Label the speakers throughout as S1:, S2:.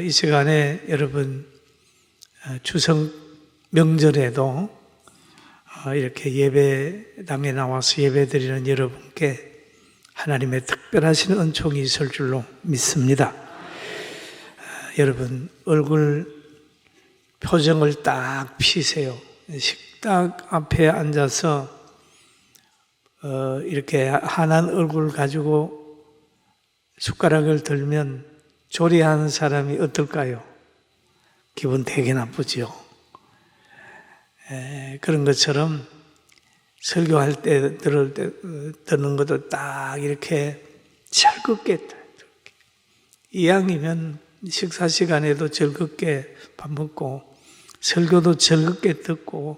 S1: 이 시간에 여러분 추석 명절에도 이렇게 예배당에 나와서 예배드리는 여러분께 하나님의 특별하신 은총이 있을 줄로 믿습니다. 여러분 얼굴 표정을 딱 피세요. 식탁 앞에 앉아서 이렇게 환한 얼굴 가지고 숟가락을 들면 조리하는 사람이 어떨까요? 기분 되게 나쁘죠. 그런 것처럼 설교할 때 듣는 것도 딱 이렇게 즐겁게 이왕이면 식사 시간에도 즐겁게 밥 먹고 설교도 즐겁게 듣고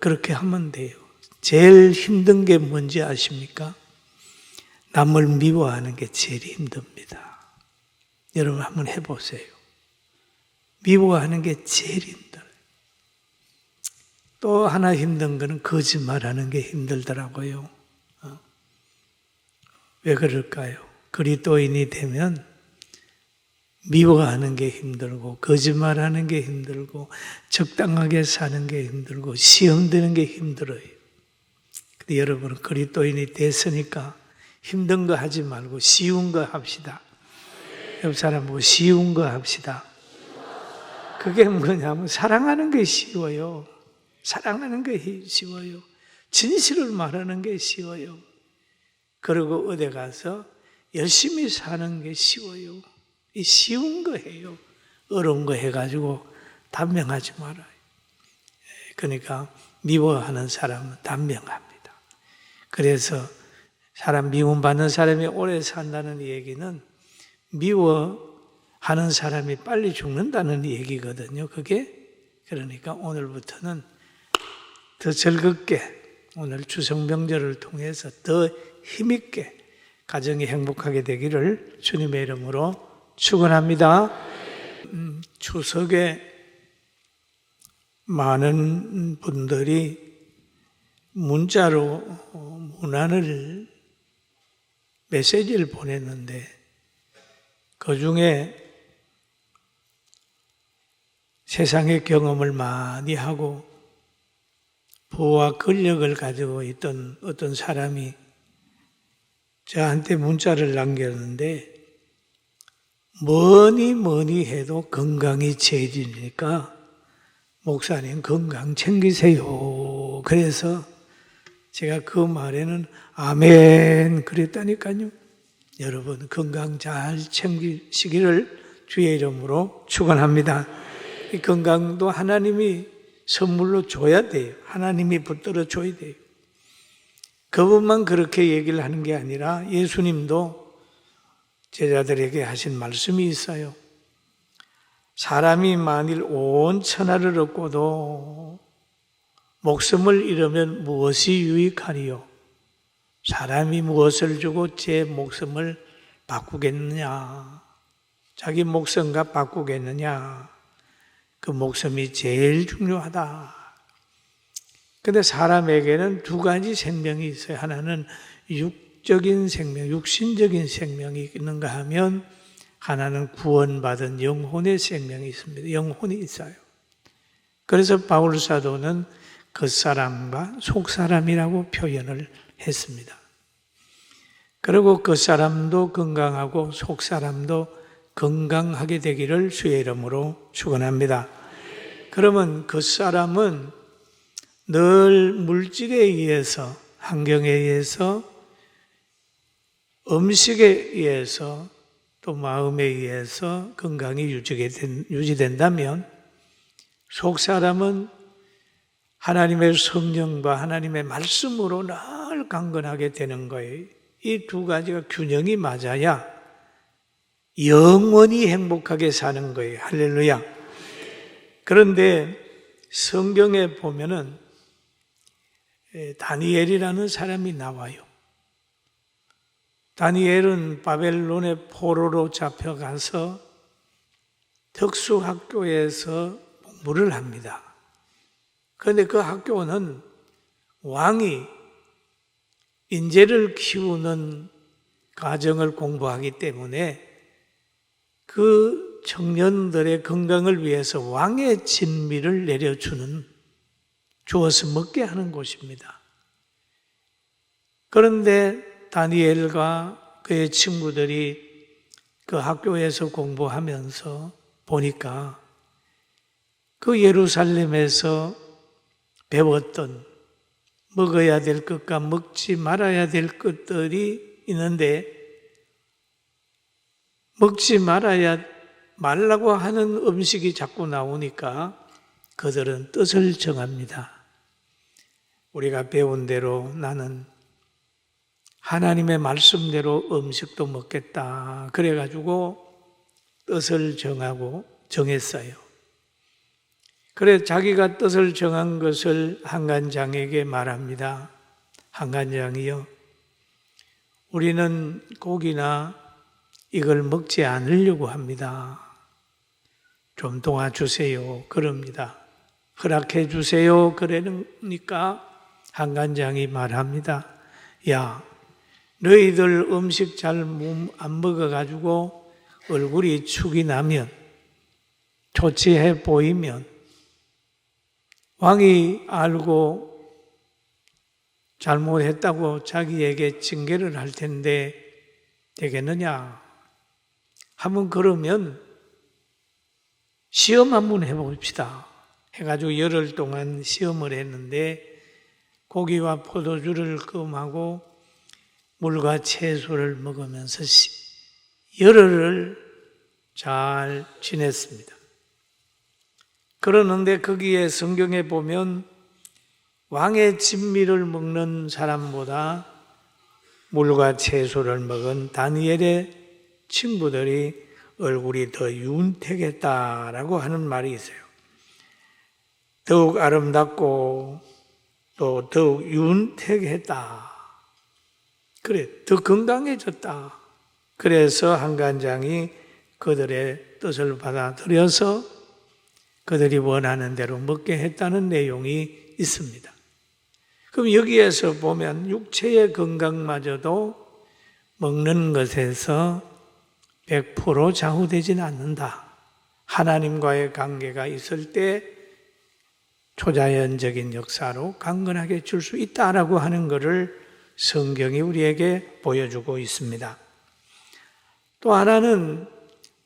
S1: 그렇게 하면 돼요. 제일 힘든 게 뭔지 아십니까? 남을 미워하는 게 제일 힘듭니다. 여러분 한번 해보세요. 미워하는 게 제일 힘들어요. 또 하나 힘든 거는 거짓말하는 게 힘들더라고요. 왜 그럴까요? 그리스도인이 되면 미워하는 게 힘들고 거짓말하는 게 힘들고 적당하게 사는 게 힘들고 시험 드는 게 힘들어요. 근데 여러분은 그리스도인이 됐으니까 힘든 거 하지 말고 쉬운 거 합시다. 옆 사람 보고 쉬운 거 합시다. 그게 뭐냐면 사랑하는 게 쉬워요. 사랑하는 게 쉬워요. 진실을 말하는 게 쉬워요. 그리고 어디 가서 열심히 사는 게 쉬워요. 이 쉬운 거 해요. 어려운 거 해가지고 단명하지 말아요. 그러니까 미워하는 사람은 단명합니다. 그래서 사람 미움받는 사람이 오래 산다는 얘기는 미워하는 사람이 빨리 죽는다는 얘기거든요. 그게 그러니까 오늘부터는 더 즐겁게 오늘 추석 명절을 통해서 더 힘있게 가정이 행복하게 되기를 주님의 이름으로 축원합니다. 추석에 많은 분들이 문자로 문안을 메시지를 보냈는데 그 중에 세상의 경험을 많이 하고 부와 권력을 가지고 있던 어떤 사람이 저한테 문자를 남겼는데 뭐니 해도 건강이 제일이니까 목사님 건강 챙기세요. 그래서 제가 그 말에는 아멘 그랬다니까요. 여러분 건강 잘 챙기시기를 주의 이름으로 축원합니다. 이 건강도 하나님이 선물로 줘야 돼요. 하나님이 붙들어 줘야 돼요. 그분만 그렇게 얘기를 하는 게 아니라 예수님도 제자들에게 하신 말씀이 있어요. 사람이 만일 온 천하를 얻고도 목숨을 잃으면 무엇이 유익하리요? 사람이 무엇을 주고 제 목숨을 바꾸겠느냐? 자기 목숨과 바꾸겠느냐? 그 목숨이 제일 중요하다. 근데 사람에게는 두 가지 생명이 있어요. 하나는 육적인 생명, 육신적인 생명이 있는가 하면 하나는 구원받은 영혼의 생명이 있습니다. 영혼이 있어요. 그래서 바울 사도는 겉사람과 속사람이라고 표현을 했습니다. 그리고 겉사람도 건강하고 속사람도 건강하게 되기를 주의 이름으로 축원합니다. 그러면 겉사람은 늘 물질에 의해서, 환경에 의해서, 음식에 의해서, 또 마음에 의해서 건강이 유지된다면 속사람은 하나님의 성령과 하나님의 말씀으로 늘 강건하게 되는 거예요. 이 두 가지가 균형이 맞아야 영원히 행복하게 사는 거예요. 할렐루야. 그런데 성경에 보면은 다니엘이라는 사람이 나와요. 다니엘은 바벨론의 포로로 잡혀가서 특수학교에서 공부를 합니다. 그런데 그 학교는 왕이 인재를 키우는 과정을 공부하기 때문에 그 청년들의 건강을 위해서 왕의 진미를 주어서 먹게 하는 곳입니다. 그런데 다니엘과 그의 친구들이 그 학교에서 공부하면서 보니까 그 예루살렘에서 배웠던 먹어야 될 것과 먹지 말아야 될 것들이 있는데, 먹지 말라고 하는 음식이 자꾸 나오니까 그들은 뜻을 정합니다. 우리가 배운 대로 나는 하나님의 말씀대로 음식도 먹겠다. 그래가지고 뜻을 정했어요. 그래 자기가 뜻을 정한 것을 한간장에게 말합니다. 한간장이요, 우리는 고기나 이걸 먹지 않으려고 합니다. 좀 도와주세요. 그럽니다. 허락해 주세요. 그러니까 한간장이 말합니다. 야, 너희들 음식 잘 안 먹어가지고 얼굴이 축이 나면, 초췌해 보이면 왕이 알고 잘못했다고 자기에게 징계를 할 텐데 되겠느냐? 한번 그러면 시험 한번 해봅시다. 해가지고 열흘 동안 시험을 했는데 고기와 포도주를 금하고 물과 채소를 먹으면서 열흘을 잘 지냈습니다. 그러는데 거기에 성경에 보면 왕의 진미를 먹는 사람보다 물과 채소를 먹은 다니엘의 친구들이 얼굴이 더 윤택했다라고 하는 말이 있어요. 더욱 아름답고 또 더욱 윤택했다. 그래, 더 건강해졌다. 그래서 한간장이 그들의 뜻을 받아들여서 그들이 원하는 대로 먹게 했다는 내용이 있습니다. 그럼 여기에서 보면 육체의 건강마저도 먹는 것에서 100% 좌우되지는 않는다. 하나님과의 관계가 있을 때 초자연적인 역사로 강건하게 줄 수 있다라고 하는 것을 성경이 우리에게 보여주고 있습니다. 또 하나는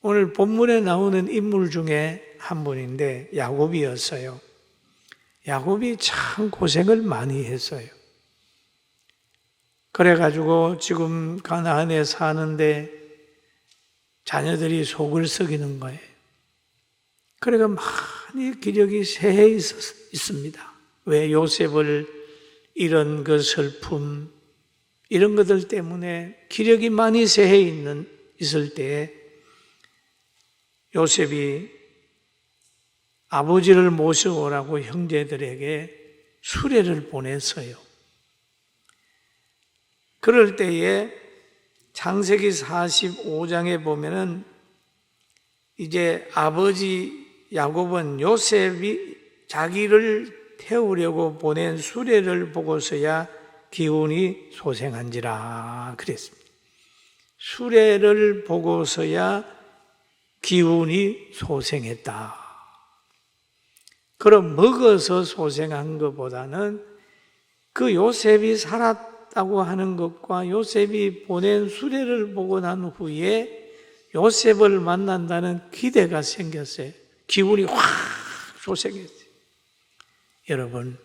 S1: 오늘 본문에 나오는 인물 중에 한 분인데 야곱이었어요. 야곱이 참 고생을 많이 했어요. 그래가지고 지금 가나안에 사는데 자녀들이 속을 썩이는 거예요. 그래가 많이 기력이 쇠해 있습니다. 왜? 요셉을 이런 그 슬픔, 이런 것들 때문에 기력이 많이 쇠해 있을 때에 요셉이 아버지를 모셔오라고 형제들에게 수레를 보냈어요. 그럴 때에 창세기 45장에 보면은 이제 아버지 야곱은 요셉이 자기를 태우려고 보낸 수레를 보고서야 기운이 소생한지라 그랬습니다. 수레를 보고서야 기운이 소생했다. 그럼 먹어서 소생한 것보다는 그 요셉이 살았다고 하는 것과 요셉이 보낸 수레를 보고 난 후에 요셉을 만난다는 기대가 생겼어요. 기운이 확 소생했어요. 여러분,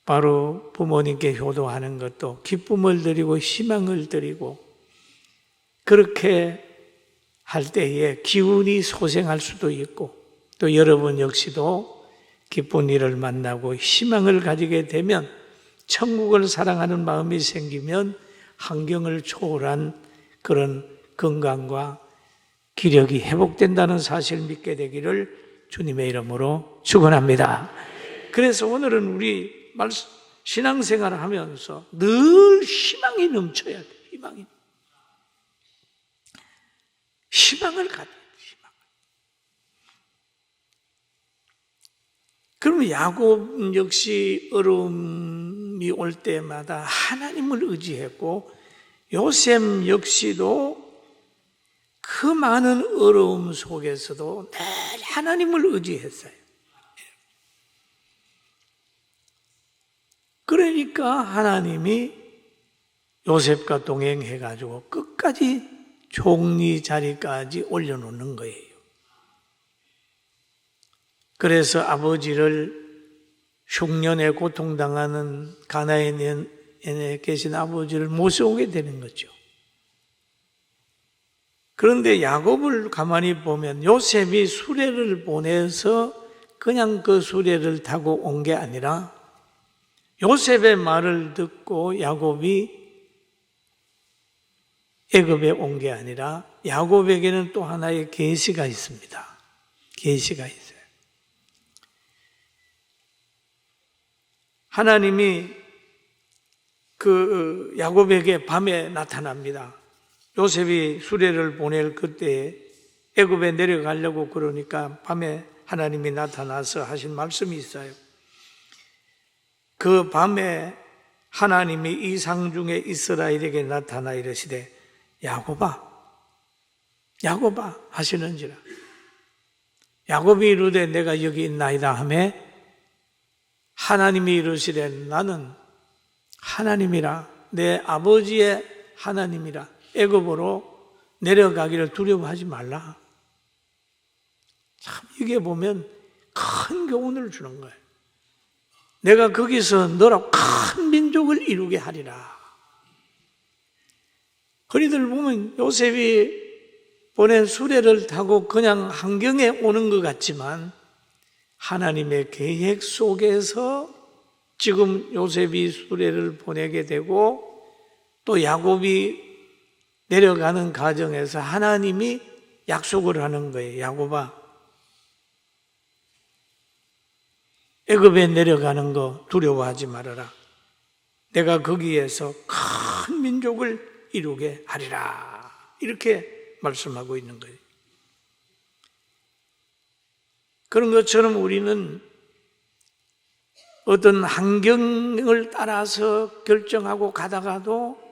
S1: 바로 부모님께 효도하는 것도 기쁨을 드리고 희망을 드리고 그렇게 할 때에 기운이 소생할 수도 있고, 또 여러분 역시도 기쁜 일을 만나고 희망을 가지게 되면, 천국을 사랑하는 마음이 생기면 환경을 초월한 그런 건강과 기력이 회복된다는 사실을 믿게 되기를 주님의 이름으로 축원합니다. 그래서 오늘은 우리 신앙생활을 하면서 늘 희망이 넘쳐야 돼. 희망을 가져. 그러면 야곱 역시 어려움이 올 때마다 하나님을 의지했고, 요셉 역시도 그 많은 어려움 속에서도 늘 하나님을 의지했어요. 그러니까 하나님이 요셉과 동행해가지고 끝까지 총리 자리까지 올려놓는 거예요. 그래서 아버지를 흉년에 고통당하는 가나안에 계신 아버지를 모셔오게 되는 거죠. 그런데 야곱을 가만히 보면 요셉이 수레를 보내서 그냥 그 수레를 타고 온 게 아니라 요셉의 말을 듣고 야곱이 애굽에 온 게 아니라 야곱에게는 또 하나의 계시가 있습니다. 계시가 있어요. 하나님이 그 야곱에게 밤에 나타납니다. 요셉이 수레를 보낼 그때 애굽에 내려가려고 그러니까 밤에 하나님이 나타나서 하신 말씀이 있어요. 그 밤에 하나님이 이상 중에 이스라엘에게 나타나 이르시되 야곱아, 야곱아 하시는지라. 야곱이 이르되 내가 여기 있나이다 하며 하나님이 이르시되 나는 하나님이라, 내 아버지의 하나님이라. 애굽으로 내려가기를 두려워하지 말라. 참 이게 보면 큰 교훈을 주는 거예요. 내가 거기서 너라 큰 민족을 이루게 하리라. 흔히들 보면 요셉이 보낸 수레를 타고 그냥 환경에 오는 것 같지만 하나님의 계획 속에서 지금 요셉이 수레를 보내게 되고 또 야곱이 내려가는 과정에서 하나님이 약속을 하는 거예요. 야곱아, 애굽에 내려가는 거 두려워하지 말아라. 내가 거기에서 큰 민족을 이루게 하리라. 이렇게 말씀하고 있는 거예요. 그런 것처럼 우리는 어떤 환경을 따라서 결정하고 가다가도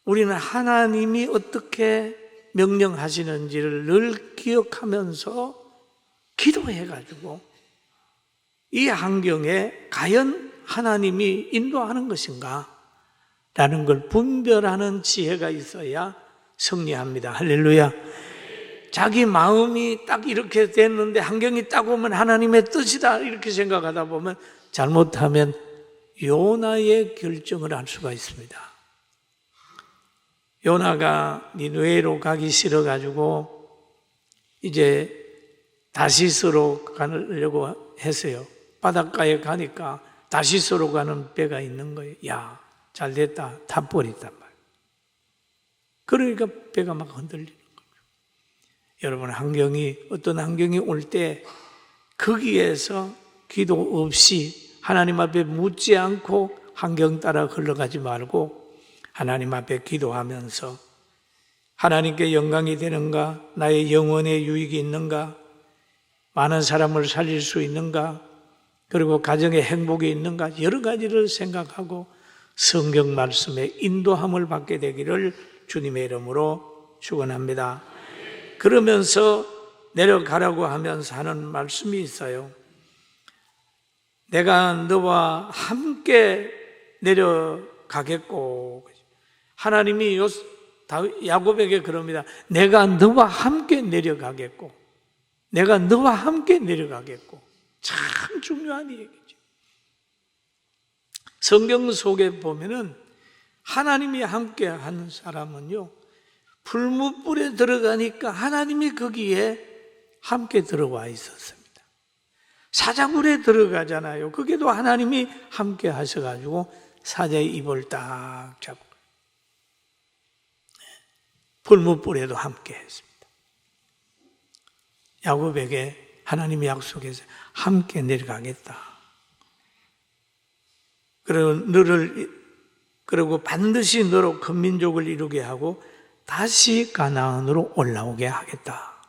S1: 우리는 하나님이 어떻게 명령하시는지를 늘 기억하면서 기도해가지고 이 환경에 과연 하나님이 인도하는 것인가? 라는 걸 분별하는 지혜가 있어야 승리합니다. 할렐루야. 자기 마음이 딱 이렇게 됐는데 환경이 딱 오면 하나님의 뜻이다 이렇게 생각하다 보면 잘못하면 요나의 결정을 할 수가 있습니다. 요나가 니느웨로 가기 싫어가지고 이제 다시스로 가려고 했어요. 바닷가에 가니까 다시스로 가는 배가 있는 거예요. 야, 잘 됐다. 타버렸단 말이에요. 그러니까 배가 막 흔들리는 거죠. 여러분, 어떤 환경이 올 때 거기에서 기도 없이 하나님 앞에 묻지 않고 환경 따라 흘러가지 말고 하나님 앞에 기도하면서 하나님께 영광이 되는가? 나의 영혼에 유익이 있는가? 많은 사람을 살릴 수 있는가? 그리고 가정에 행복이 있는가? 여러 가지를 생각하고 성경 말씀에 인도함을 받게 되기를 주님의 이름으로 축원합니다. 그러면서 내려가라고 하면서 하는 말씀이 있어요. 내가 너와 함께 내려가겠고, 하나님이 야곱에게 그럽니다. 내가 너와 함께 내려가겠고, 내가 너와 함께 내려가겠고. 참 중요한 얘기죠. 성경 속에 보면은 하나님이 함께 하는 사람은요, 불무불에 들어가니까 하나님이 거기에 함께 들어와 있었습니다. 사자굴에 들어가잖아요. 거기도 하나님이 함께 하셔가지고 사자의 입을 딱 잡고 불무불에도 함께 했습니다. 야곱에게 하나님이 약속해서 함께 내려가겠다. 그리고 반드시 너로 큰 민족을 이루게 하고 다시 가나안으로 올라오게 하겠다.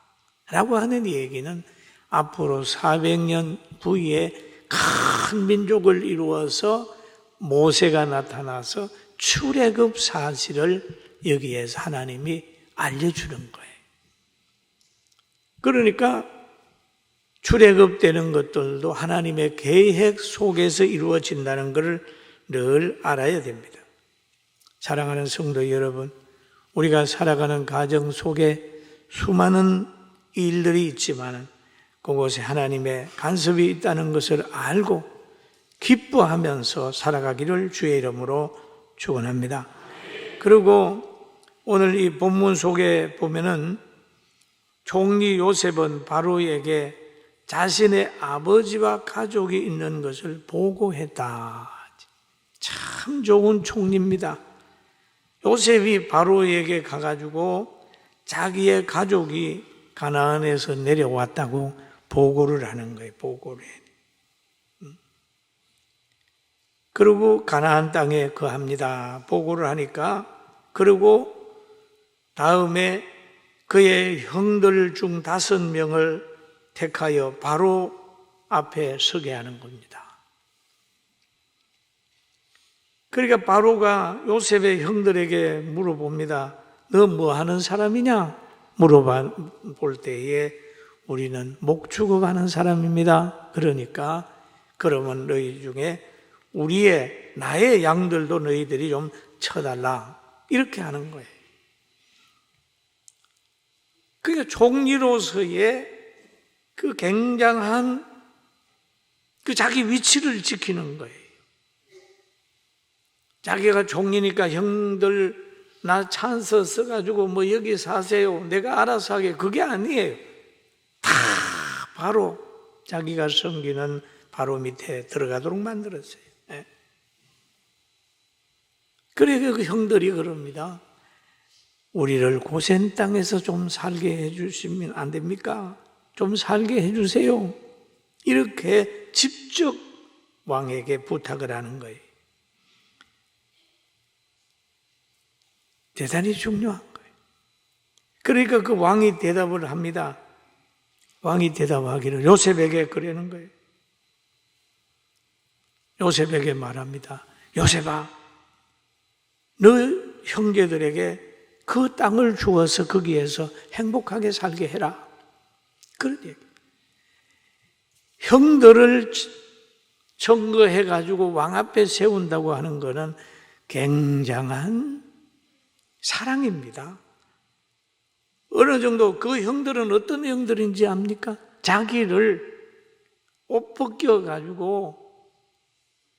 S1: 라고 하는 얘기는 앞으로 400년 후에 큰 민족을 이루어서 모세가 나타나서 출애굽 사실을 여기에서 하나님이 알려주는 거예요. 그러니까 출애굽되는 것들도 하나님의 계획 속에서 이루어진다는 것을 늘 알아야 됩니다. 사랑하는 성도 여러분, 우리가 살아가는 가정 속에 수많은 일들이 있지만 그곳에 하나님의 간섭이 있다는 것을 알고 기뻐하면서 살아가기를 주의 이름으로 축원합니다. 그리고 오늘 이 본문 속에 보면은 총리 요셉은 바로에게 자신의 아버지와 가족이 있는 것을 보고했다. 참 좋은 총리입니다. 요셉이 바로에게 가가지고 자기의 가족이 가나안에서 내려왔다고 보고를 하는 거예요. 보고를 해요. 그리고 가나안 땅에 거합니다. 보고를 하니까, 그리고 다음에 그의 형들 중 5명을 택하여 바로 앞에 서게 하는 겁니다. 그러니까 바로가 요셉의 형들에게 물어봅니다. 너 뭐 하는 사람이냐? 물어볼 때에 우리는 목축업하는 사람입니다. 그러니까 그러면 너희 중에 나의 양들도 너희들이 좀 쳐달라. 이렇게 하는 거예요. 그러니까 총리로서의 그 굉장한 그 자기 위치를 지키는 거예요. 자기가 총리니까 형들 나 찬스 써가지고 뭐 여기 사세요. 내가 알아서 하게. 그게 아니에요. 다 바로 자기가 섬기는 바로 밑에 들어가도록 만들었어요. 그래 그 형들이 그럽니다. 우리를 고센 땅에서 좀 살게 해주시면 안 됩니까? 좀 살게 해주세요. 이렇게 직접 왕에게 부탁을 하는 거예요. 대단히 중요한 거예요. 그러니까 그 왕이 대답을 합니다. 왕이 대답하기를 요셉에게 그러는 거예요. 요셉에게 말합니다. 요셉아, 너 형제들에게 그 땅을 주어서 거기에서 행복하게 살게 해라. 그런 얘기. 형들을 청거해가지고 왕 앞에 세운다고 하는 것은 굉장한 사랑입니다. 어느 정도 그 형들은 어떤 형들인지 압니까? 자기를 옷 벗겨가지고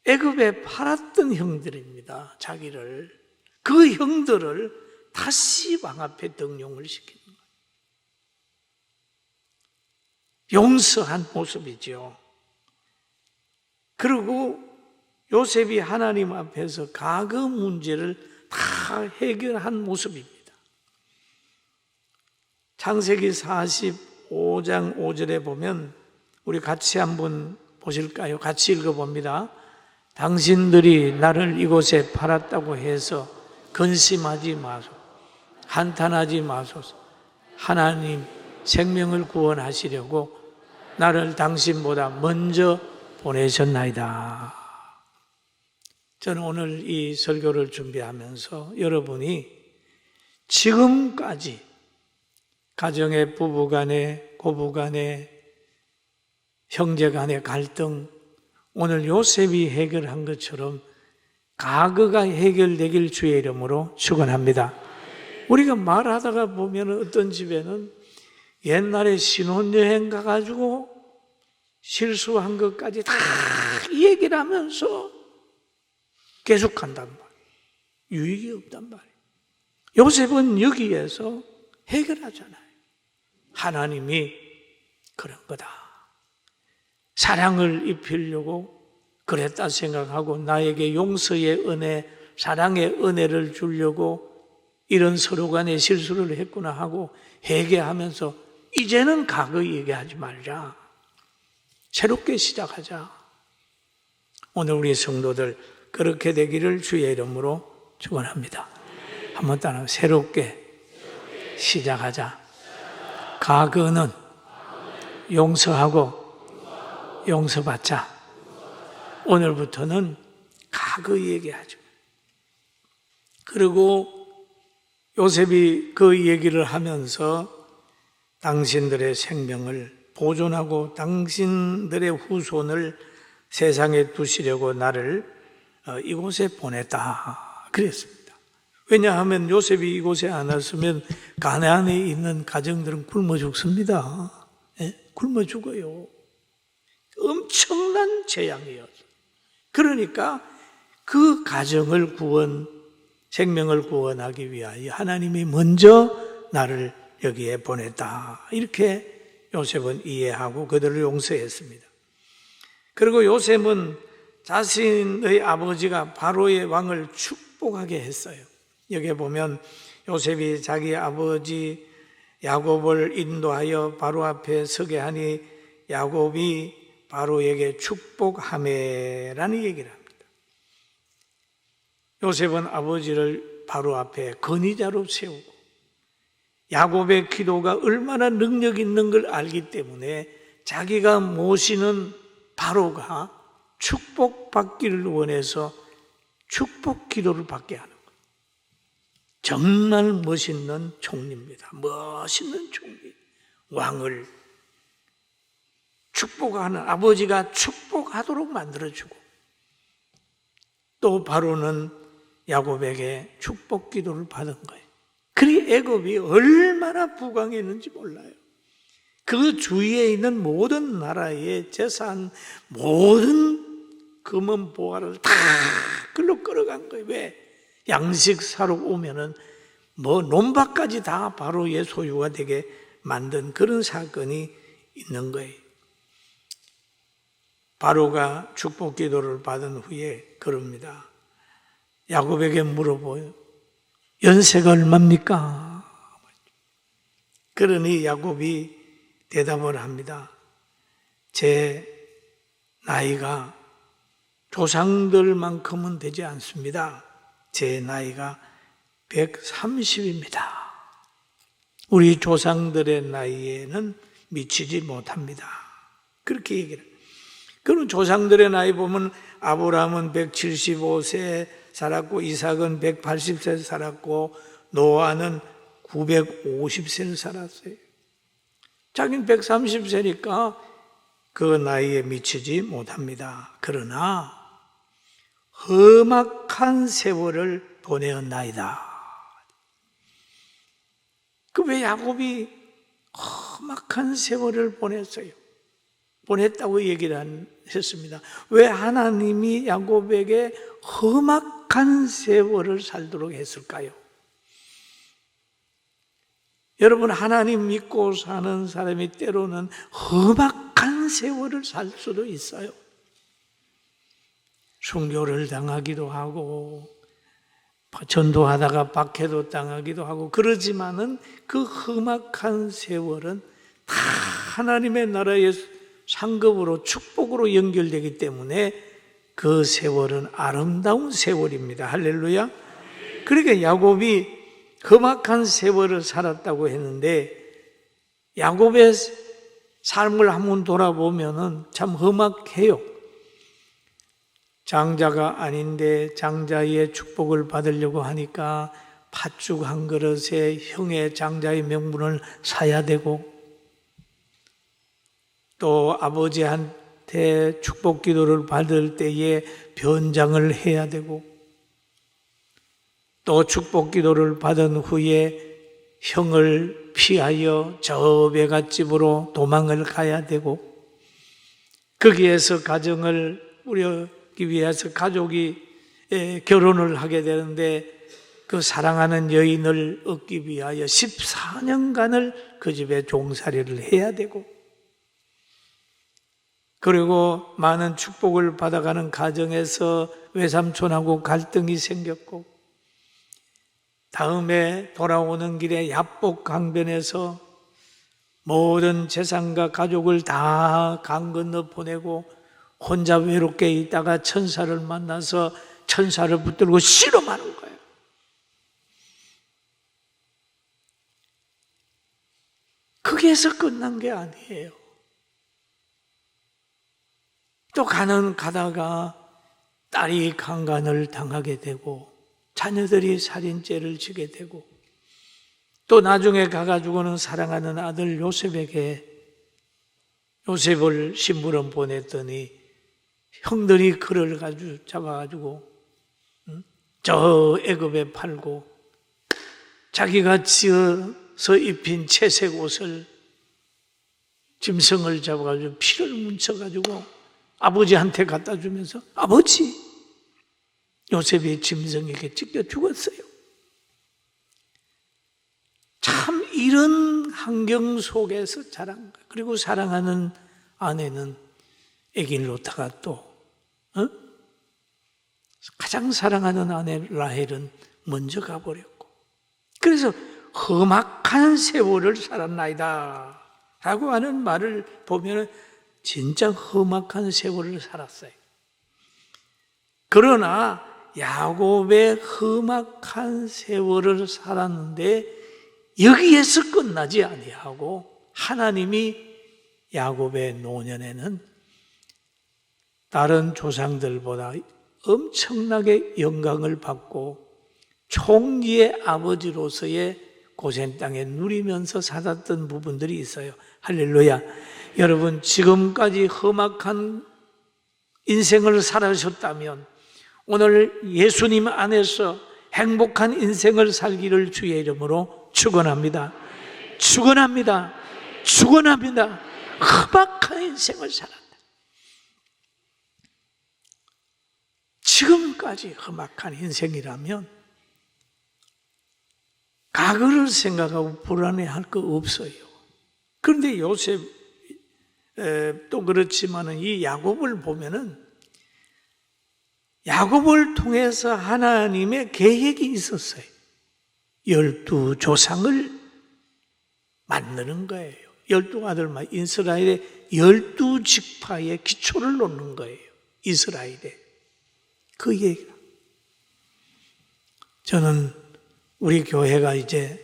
S1: 애굽에 팔았던 형들입니다. 자기를. 그 형들을 다시 왕 앞에 등용을 시키는 거예요. 용서한 모습이죠. 그리고 요셉이 하나님 앞에서 과거 문제를 다 해결한 모습입니다. 창세기 45장 5절에 보면 우리 같이 한번 보실까요? 같이 읽어봅니다. 당신들이 나를 이곳에 팔았다고 해서 근심하지 마소서. 한탄하지 마소서. 하나님 생명을 구원하시려고 나를 당신보다 먼저 보내셨나이다. 저는 오늘 이 설교를 준비하면서 여러분이 지금까지 가정의 부부간의 고부간의 형제간의 갈등, 오늘 요셉이 해결한 것처럼 과거가 해결되길 주의 이름으로 축원합니다. 우리가 말하다가 보면 어떤 집에는 옛날에 신혼여행 가가지고 실수한 것까지 다 얘기를 하면서 계속 간단 말이에요. 유익이 없단 말이에요. 요셉은 여기에서 해결하잖아요. 하나님이 그런 거다. 사랑을 입히려고 그랬다 생각하고 나에게 용서의 은혜, 사랑의 은혜를 주려고 이런 서로 간에 실수를 했구나 하고 회개하면서 이제는 과거 얘기하지 말자. 새롭게 시작하자. 오늘 우리 성도들 그렇게 되기를 주의 이름으로 축원합니다. 한번 따라 새롭게 시작하자. 과거는 용서하고 용서받자. 오늘부터는 과거 얘기하죠. 그리고 요셉이 그 얘기를 하면서 당신들의 생명을 보존하고 당신들의 후손을 세상에 두시려고 나를 이곳에 보냈다 그랬습니다. 왜냐하면 요셉이 이곳에 안 왔으면 가나안에 있는 가정들은 굶어 죽습니다. 굶어 죽어요. 엄청난 재앙이었어요. 그러니까 그 가정을 생명을 구원하기 위하여 하나님이 먼저 나를 여기에 보냈다. 이렇게 요셉은 이해하고 그들을 용서했습니다. 그리고 요셉은 자신의 아버지가 바로의 왕을 축복하게 했어요. 여기에 보면 요셉이 자기 아버지 야곱을 인도하여 바로 앞에 서게 하니 야곱이 바로에게 축복하매라는 얘기를 합니다. 요셉은 아버지를 바로 앞에 건의자로 세우고 야곱의 기도가 얼마나 능력 있는 걸 알기 때문에 자기가 모시는 바로가 축복받기를 원해서 축복 기도를 받게 하는 거예요. 정말 멋있는 총리입니다. 멋있는 총리. 왕을 축복하는 아버지가 축복하도록 만들어주고 또 바로는 야곱에게 축복 기도를 받은 거예요. 그리 애굽이 얼마나 부강했는지 몰라요. 그 주위에 있는 모든 나라의 재산, 모든 금은 보화를 다 글로 끌어간 거예요. 왜? 양식 사러 오면은 논밭까지 다 바로의 소유가 되게 만든 그런 사건이 있는 거예요. 바로가 축복 기도를 받은 후에 그럽니다. 야곱에게 물어보요. 연세가 얼마입니까? 그러니 야곱이 대답을 합니다. 제 나이가 조상들만큼은 되지 않습니다. 제 나이가 130입니다. 우리 조상들의 나이에는 미치지 못합니다. 그렇게 얘기를 해요. 그럼 조상들의 나이 보면 아브라함은 175세 살았고 이삭은 180세 살았고 노아는 950세를 살았어요. 자기는 130세니까 그 나이에 미치지 못합니다. 그러나 험악한 세월을 보내었나이다. 그 왜 야곱이 험악한 세월을 보냈어요? 보냈다고 얘기를 했습니다. 왜 하나님이 야곱에게 험악한 세월을 살도록 했을까요? 여러분, 하나님 믿고 사는 사람이 때로는 험악한 세월을 살 수도 있어요. 순교를 당하기도 하고 전도하다가 박해도 당하기도 하고 그러지만은 그 험악한 세월은 다 하나님의 나라의 상급으로 축복으로 연결되기 때문에 그 세월은 아름다운 세월입니다. 할렐루야. 그러니까 야곱이 험악한 세월을 살았다고 했는데 야곱의 삶을 한번 돌아보면은 참 험악해요. 장자가 아닌데 장자의 축복을 받으려고 하니까 팥죽 한 그릇에 형의 장자의 명분을 사야 되고 또 아버지한테 축복 기도를 받을 때에 변장을 해야 되고 또 축복 기도를 받은 후에 형을 피하여 저 외갓집으로 도망을 가야 되고 거기에서 가정을 꾸리기 위해서 가족이 결혼을 하게 되는데 그 사랑하는 여인을 얻기 위하여 14년간을 그 집에 종살이를 해야 되고 그리고 많은 축복을 받아가는 가정에서 외삼촌하고 갈등이 생겼고 다음에 돌아오는 길에 야복 강변에서 모든 재산과 가족을 다 강 건너 보내고 혼자 외롭게 있다가 천사를 만나서 천사를 붙들고 실험하는 거예요. 거기에서 끝난 게 아니에요. 또 가다가 딸이 강간을 당하게 되고 자녀들이 살인죄를 지게 되고 또 나중에 가가지고는 사랑하는 아들 요셉에게 요셉을 심부름 보냈더니 형들이 그를 가지고 잡아가지고 저 애굽에 팔고 자기가 지어서 입힌 채색 옷을 짐승을 잡아가지고 피를 뭉쳐가지고 아버지한테 갖다 주면서 아버지, 요셉이 짐승에게 찢겨 죽었어요. 참 이런 환경 속에서 자란 거예요. 그리고 사랑하는 아내는 에길로타가 또 가장 사랑하는 아내 라헬은 먼저 가버렸고, 그래서 험악한 세월을 살았나이다 라고 하는 말을 보면 진짜 험악한 세월을 살았어요. 그러나 야곱의 험악한 세월을 살았는데 여기에서 끝나지 아니하고 하나님이 야곱의 노년에는 다른 조상들보다 엄청나게 영광을 받고 총리의 아버지로서의 고센 땅에 누리면서 살았던 부분들이 있어요. 할렐루야. 여러분, 지금까지 험악한 인생을 살아셨다면 오늘 예수님 안에서 행복한 인생을 살기를 주의 이름으로 축원합니다. 축원합니다. 축원합니다. 험악한 인생을 살았다. 지금까지 험악한 인생이라면 과거를 생각하고 불안해할 거 없어요. 그런데 요셉 또 그렇지만은 이 야곱을 보면은 야곱을 통해서 하나님의 계획이 있었어요. 12조상을 만드는 거예요. 12아들만 이스라엘의 12지파의 기초를 놓는 거예요. 이스라엘에. 그 얘기가. 저는 우리 교회가 이제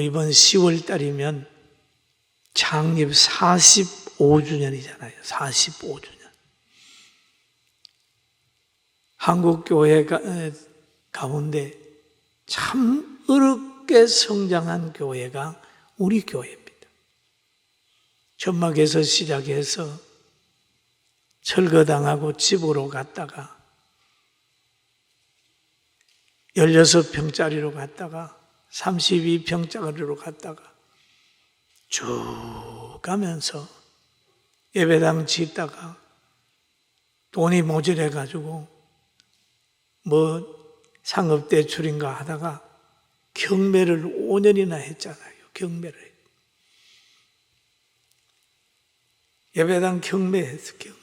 S1: 이번 10월 달이면 창립 45주년이잖아요. 45주년. 한국교회 가운데 참 어렵게 성장한 교회가 우리 교회입니다. 천막에서 시작해서 철거당하고 집으로 갔다가 16평짜리로 갔다가 32평짜리로 갔다가 쭉 가면서 예배당 짓다가 돈이 모자라가지고 상업대출인가 하다가 경매를 5년이나 했잖아요. 경매를. 예배당 경매했어, 경매.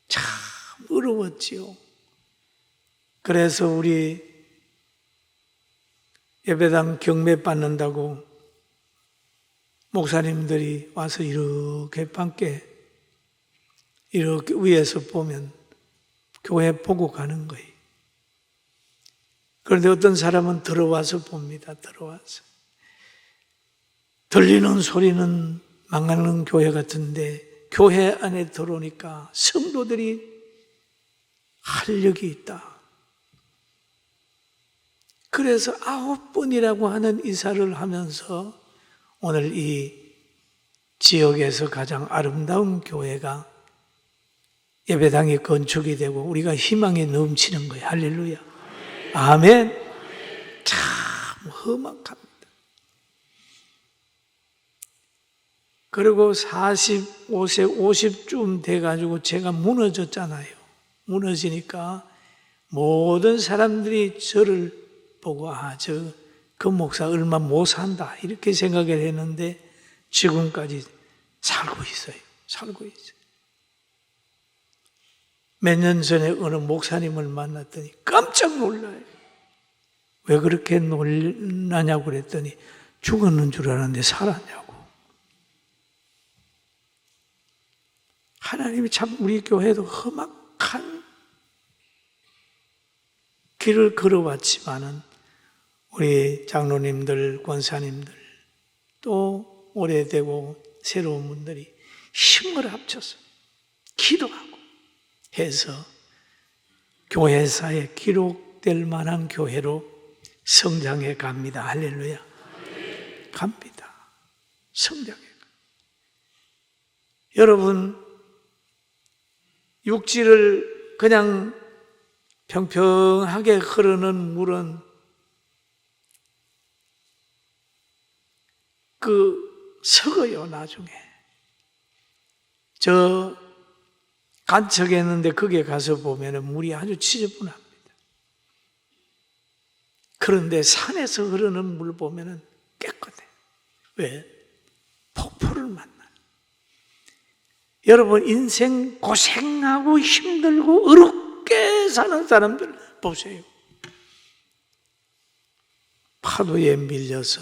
S1: 참 어려웠지요. 그래서 우리 예배당 경매 받는다고 목사님들이 와서 이렇게 밖에 이렇게 위에서 보면 교회 보고 가는 거예요. 그런데 어떤 사람은 들어와서 봅니다. 들어와서. 들리는 소리는 망하는 교회 같은데 교회 안에 들어오니까 성도들이 활력이 있다. 그래서 9번이라고 하는 이사를 하면서 오늘 이 지역에서 가장 아름다운 교회가 예배당이 건축이 되고 우리가 희망이 넘치는 거예요. 할렐루야. 아멘. 참 험악합니다. 그리고 45세, 50쯤 돼가지고 제가 무너졌잖아요. 무너지니까 모든 사람들이 저를 보고 그 목사 얼마 못 산다 이렇게 생각을 했는데 지금까지 살고 있어요. 살고 있어요. 몇 년 전에 어느 목사님을 만났더니 깜짝 놀라요. 왜 그렇게 놀라냐고 그랬더니 죽었는 줄 알았는데 살았냐고. 하나님이 참 우리 교회도 험악한 길을 걸어왔지만은 우리 장로님들, 권사님들 또 오래되고 새로운 분들이 힘을 합쳐서 기도하고 해서 교회사에 기록될 만한 교회로 성장해 갑니다. 할렐루야. 갑니다. 성장해. 여러분, 육지를 그냥 평평하게 흐르는 물은 썩어요, 나중에. 저 간척했는데 거기에 가서 보면 물이 아주 지저분합니다. 그런데 산에서 흐르는 물 보면 깨끗해. 왜? 폭포를 만나요. 여러분, 인생 고생하고 힘들고 어렵게 사는 사람들 보세요. 파도에 밀려서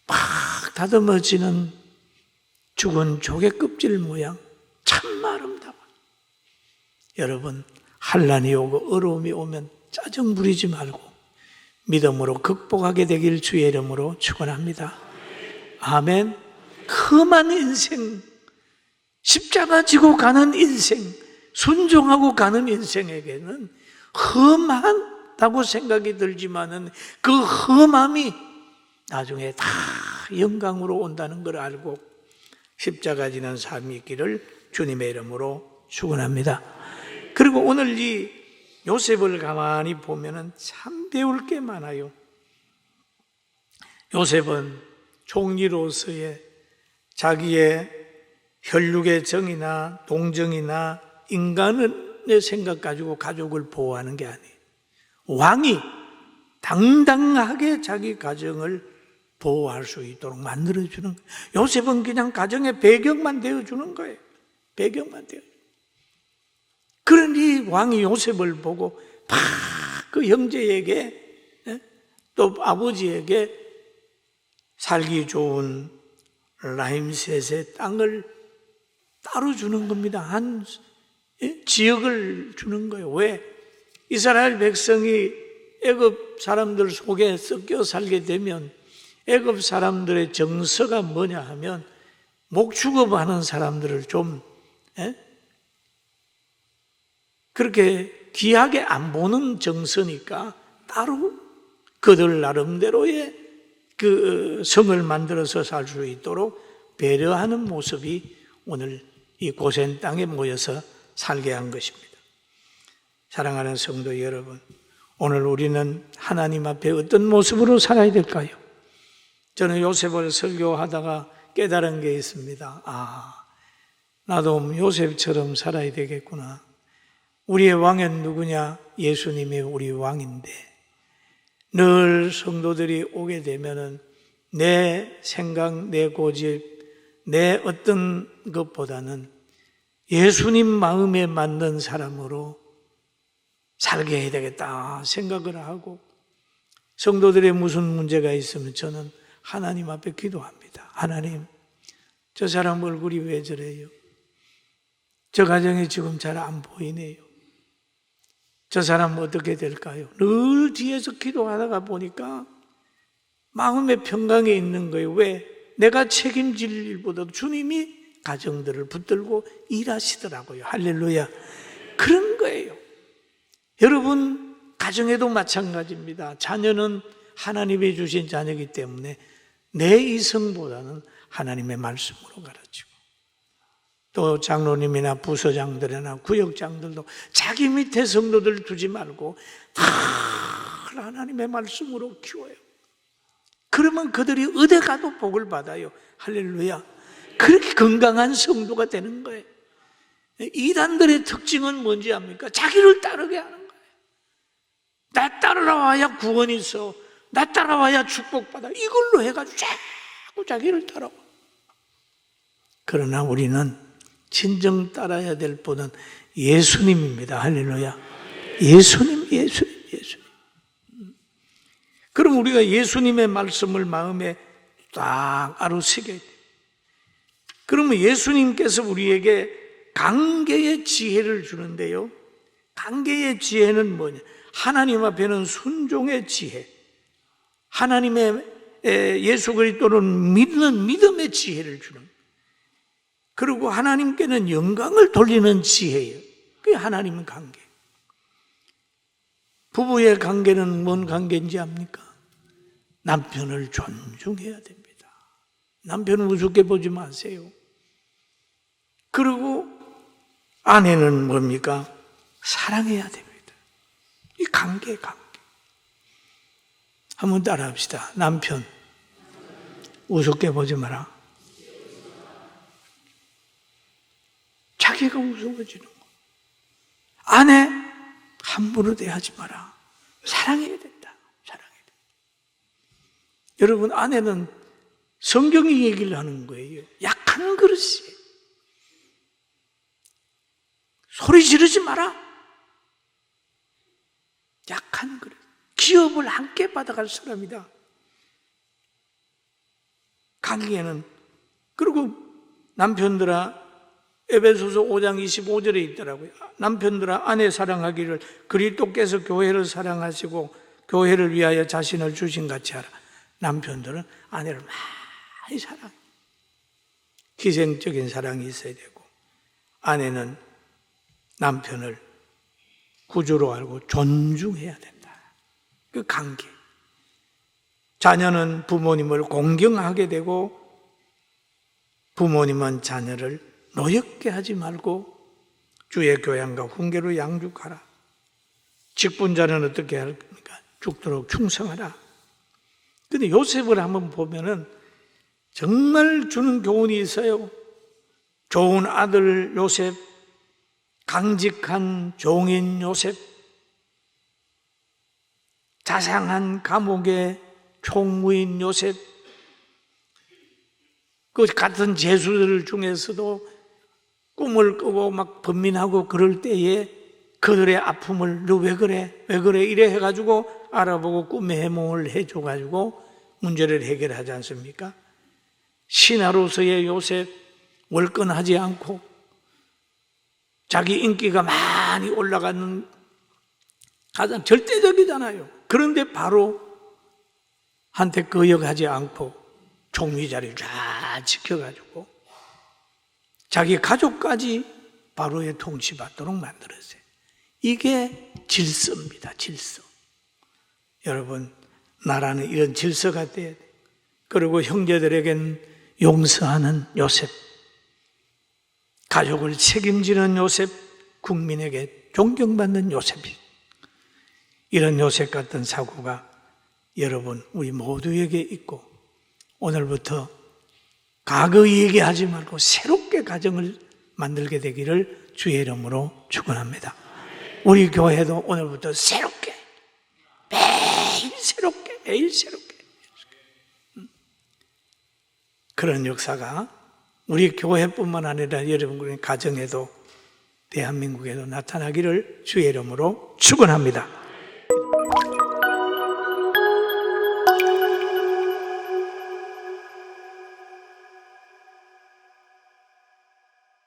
S1: 막 다듬어지는 죽은 조개 껍질 모양 참 아름다워. 여러분, 환난이 오고 어려움이 오면 짜증 부리지 말고 믿음으로 극복하게 되길 주의 이름으로 축원합니다. 아멘. 험한 인생, 십자가 지고 가는 인생, 순종하고 가는 인생에게는 험하다고 생각이 들지만은 그 험함이 나중에 다 영광으로 온다는 걸 알고 십자가 지는 삶이 있기를 주님의 이름으로 축원합니다. 그리고 오늘 이 요셉을 가만히 보면은 참 배울 게 많아요. 요셉은 종리로서의 자기의 혈육의 정이나 동정이나 인간의 생각 가지고 가족을 보호하는 게 아니에요. 왕이 당당하게 자기 가정을 보호할 수 있도록 만들어주는 거예요. 요셉은 그냥 가정의 배경만 되어주는 거예요. 배경만 되어. 그러니 왕이 요셉을 보고 막 그 형제에게 또 아버지에게 살기 좋은 라임셋의 땅을 따로 주는 겁니다. 한 지역을 주는 거예요. 왜? 이스라엘 백성이 애굽 사람들 속에 섞여 살게 되면 애굽 사람들의 정서가 뭐냐 하면 목축업하는 사람들을 좀 그렇게 귀하게 안 보는 정서니까 따로 그들 나름대로의 그 성을 만들어서 살 수 있도록 배려하는 모습이 오늘 이 고센 땅에 모여서 살게 한 것입니다. 사랑하는 성도 여러분, 오늘 우리는 하나님 앞에 어떤 모습으로 살아야 될까요? 저는 요셉을 설교하다가 깨달은 게 있습니다. 나도 요셉처럼 살아야 되겠구나. 우리의 왕은 누구냐? 예수님이 우리 왕인데 늘 성도들이 오게 되면은 내 생각, 내 고집, 내 어떤 것보다는 예수님 마음에 맞는 사람으로 살게 해야 되겠다 생각을 하고, 성도들의 무슨 문제가 있으면 저는 하나님 앞에 기도합니다. 하나님, 저 사람 얼굴이 왜 저래요? 저 가정이 지금 잘 안 보이네요. 저 사람 어떻게 될까요? 늘 뒤에서 기도하다가 보니까 마음의 평강에 있는 거예요. 왜? 내가 책임질 일보다도 주님이 가정들을 붙들고 일하시더라고요. 할렐루야. 그런 거예요. 여러분, 가정에도 마찬가지입니다. 자녀는 하나님이 주신 자녀이기 때문에 내 이성보다는 하나님의 말씀으로 가르치고, 또 장로님이나 부서장들이나 구역장들도 자기 밑에 성도들 두지 말고 다 하나님의 말씀으로 키워요. 그러면 그들이 어디 가도 복을 받아요. 할렐루야. 그렇게 건강한 성도가 되는 거예요. 이단들의 특징은 뭔지 압니까? 자기를 따르게 하는 거예요. 나 따라와야 구원이 있어, 나 따라와야 축복받아, 이걸로 해가지고 자꾸 자기를 따라와. 그러나 우리는 진정 따라야 될 분은 예수님입니다. 할렐루야. 예수님. 그럼 우리가 예수님의 말씀을 마음에 딱 아로새겨야 돼요. 그러면 예수님께서 우리에게 관계의 지혜를 주는데요, 관계의 지혜는 뭐냐? 하나님 앞에는 순종의 지혜, 하나님의 예수 그리스도를 믿는 믿음의 지혜를 주는 거예요. 그리고 하나님께는 영광을 돌리는 지혜예요. 그게 하나님 관계. 부부의 관계는 뭔 관계인지 압니까? 남편을 존중해야 됩니다. 남편을 우습게 보지 마세요. 그리고 아내는 뭡니까? 사랑해야 됩니다. 이 관계. 한번 따라 합시다. 남편 우습게 보지 마라. 자기가 우스워지는 거. 아내 함부로 대하지 마라. 사랑해야 된다. 사랑해야 된다. 여러분, 아내는 성경이 얘기를 하는 거예요. 약한 그릇이. 소리 지르지 마라. 약한 그릇. 기업을 함께 받아갈 사람이다. 강의에는. 그리고 남편들아, 에베소서 5장 25절에 있더라고요. 남편들아 아내 사랑하기를 그리스도께서 교회를 사랑하시고 교회를 위하여 자신을 주신 같이 하라. 남편들은 아내를 많이 사랑해요. 희생적인 사랑이 있어야 되고, 아내는 남편을 구주로 알고 존중해야 된다. 그 관계. 자녀는 부모님을 공경하게 되고, 부모님은 자녀를 노엽게 하지 말고 주의 교양과 훈계로 양육하라. 직분자는 어떻게 할까? 죽도록 충성하라. 근데 요셉을 한번 보면은 정말 주는 교훈이 있어요. 좋은 아들 요셉, 강직한 종인 요셉, 자상한 감옥의 총무인 요셉, 그 같은 죄수들 중에서도 꿈을 꾸고 막 번민하고 그럴 때에 그들의 아픔을 너 왜 그래? 왜 그래? 이래 해가지고 알아보고 꿈의 해몽을 해줘가지고 문제를 해결하지 않습니까? 신하로서의 요셉, 월권하지 않고 자기 인기가 많이 올라가는 가장 절대적이잖아요. 그런데 바로 한테 거역하지 않고 총리 자리를 잘 지켜가지고 자기 가족까지 바로의 통치받도록 만들었어요. 이게 질서입니다. 질서. 여러분, 나라는 이런 질서가 돼야 돼요. 그리고 형제들에겐 용서하는 요셉, 가족을 책임지는 요셉, 국민에게 존경받는 요셉이, 이런 요셉 같은 사고가 여러분 우리 모두에게 있고, 오늘부터 과거 얘기하지 말고 새롭게 가정을 만들게 되기를 주의 이름으로 축원합니다. 우리 교회도 오늘부터 새롭게, 매일 새롭게 그런 역사가 우리 교회뿐만 아니라 여러분의 가정에도 대한민국에도 나타나기를 주의 이름으로 축원합니다.